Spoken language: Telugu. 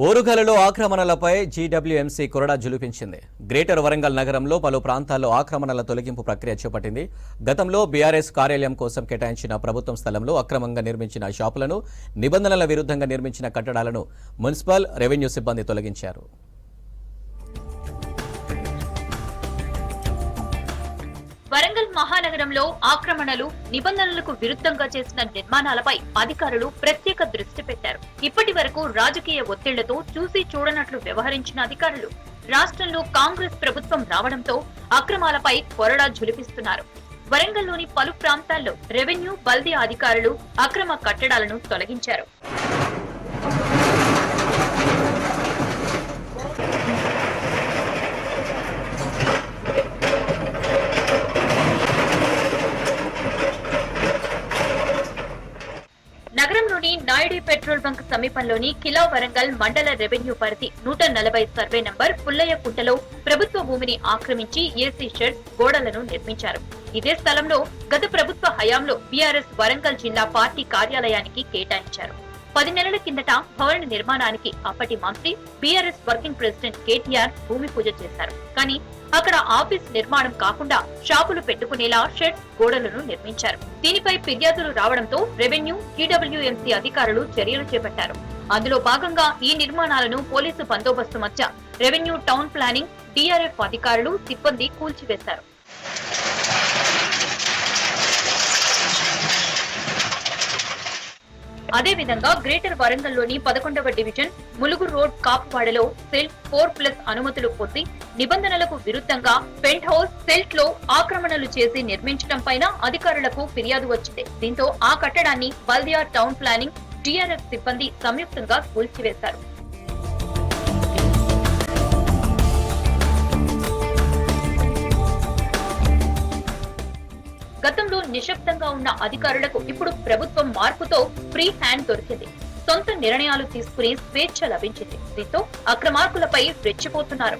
ఓరుగలలో ఆక్రమణలపై జీడబ్ల్యూఎంసీ కొరడా జులిపించింది. గ్రేటర్ వరంగల్ నగరంలో పలు ప్రాంతాల్లో ఆక్రమణల తొలగింపు ప్రక్రియ చేపట్టింది. గతంలో బీఆర్ఎస్ కార్యాలయం కోసం కేటాయించిన ప్రభుత్వం స్థలంలో అక్రమంగా నిర్మించిన షాపులను, నిబంధనల విరుద్ధంగా నిర్మించిన కట్టడాలను మున్సిపల్, రెవెన్యూ సిబ్బంది తొలగించారు. వరంగల్ మహానగరంలో ఆక్రమణలు, నిబంధనలకు విరుద్ధంగా చేసిన నిర్మాణాలపై అధికారులు ప్రత్యేక దృష్టి పెట్టారు. ఇప్పటి వరకు రాజకీయ ఒత్తిళ్లతో చూసి చూడనట్లు వ్యవహరించిన అధికారులు రాష్ట్రంలో కాంగ్రెస్ ప్రభుత్వం రావడంతో అక్రమాలపై కొరడా ఝులిపిస్తున్నారు. వరంగల్లోని పలు ప్రాంతాల్లో రెవెన్యూ, బల్దీ అధికారులు అక్రమ కట్టడాలను తొలగించారు. నగరంలోని నాయుడి పెట్రోల్ బంక్ సమీపంలోని కిలా వరంగల్ మండల రెవెన్యూ పరిధి 140 సర్వే నంబర్ పుల్లయ్య కుంటలో ప్రభుత్వ భూమిని ఆక్రమించి ఏసీ షెడ్, గోడలను నిర్మించారు. ఇదే స్థలంలో గత ప్రభుత్వ హయాంలో బీఆర్ఎస్ వరంగల్ జిల్లా పార్టీ కార్యాలయానికి కేటాయించారు. 10 నెలల కిందట భవన నిర్మాణానికి అప్పటి మంత్రి, బీఆర్ఎస్ వర్కింగ్ ప్రెసిడెంట్ కేటీఆర్ భూమి పూజ చేశారు. కానీ అక్కడ ఆఫీస్ నిర్మాణం కాకుండా షాపులు పెట్టుకునేలా షెడ్స్, గోడలను నిర్మించారు. దీనిపై ఫిర్యాదులు రావడంతో రెవెన్యూ, జీడబ్ల్యూఎంసీ అధికారులు చర్యలు చేపట్టారు. అందులో భాగంగా ఈ నిర్మాణాలను పోలీసు బందోబస్తు మధ్య రెవెన్యూ, టౌన్ ప్లానింగ్, డీఆర్ఎఫ్ అధికారులు, సిబ్బంది కూల్చివేశారు. అదేవిధంగా గ్రేటర్ వరంగల్లోని 11వ డివిజన్ ములుగు రోడ్ కాపువాడలో సెల్ 4+ అనుమతులు పొంది నిబంధనలకు విరుద్ధంగా పెంట్ హౌస్, సెల్ట్ లో ఆక్రమణలు చేసి నిర్మించడం పైన అధికారులకు ఫిర్యాదు వచ్చింది. దీంతో ఆ కట్టడాన్ని బల్దియా, టౌన్ ప్లానింగ్, డీఆర్ఎఫ్ సిబ్బంది సంయుక్తంగా కూల్చివేశారు. గతంలో నిశ్శబ్దంగా ఉన్న అధికారులకు ఇప్పుడు ప్రభుత్వం మార్పుతో ఫ్రీ హ్యాండ్ దొరికింది. సొంత నిర్ణయాలు తీసుకునే స్వేచ్ఛ లభించింది. దీంతో అక్రమార్కులపై రెచ్చిపోతున్నారు.